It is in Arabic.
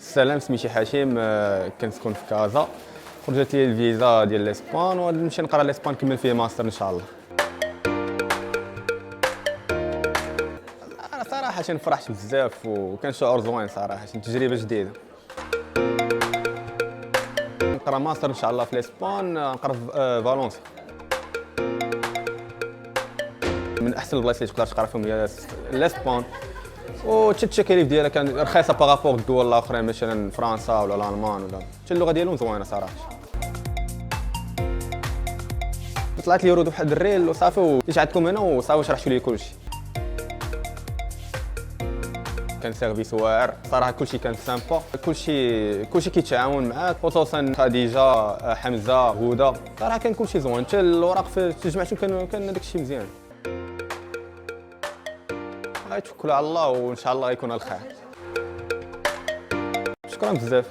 السلام، سميتي حشيم. كنسكن في كازا. خرجت لي الفيزا ديال لاسبان ونمشي نقرا لاسبان نكمل فيه ماستر ان شاء الله. انا صراحه فرحت بزاف وكان شعور زوين صراحه، تجربه جديده. نقرا ماستر ان شاء الله في لاسبان، نقرا في فالنسيا. من احسن البلايص اللي تقدر تقرا فيهم هي لاسبان، والتكاليف ديالها كان رخيصه باغابور الدول الاخرين مثلا فرنسا ولا الالمان، ولا حتى اللغه ديالهم زوينه صراحه. طلعت لي ورود بواحد الريل وصافي، وجيت عندكم هنا وصافي شرحتوا لي كلشي. كان سيرفيس واعر صراحه، كلشي كان سامبا، كلشي كيتعاون معاك، خصوصا خديجه، حمزه، هدى. صراحه كان كلشي زوين، حتى الاوراق في تجمعتهم كان داك الشيء مزيان. غيتوكلوا على الله وان شاء الله يكون الخير. شكرا بزاف.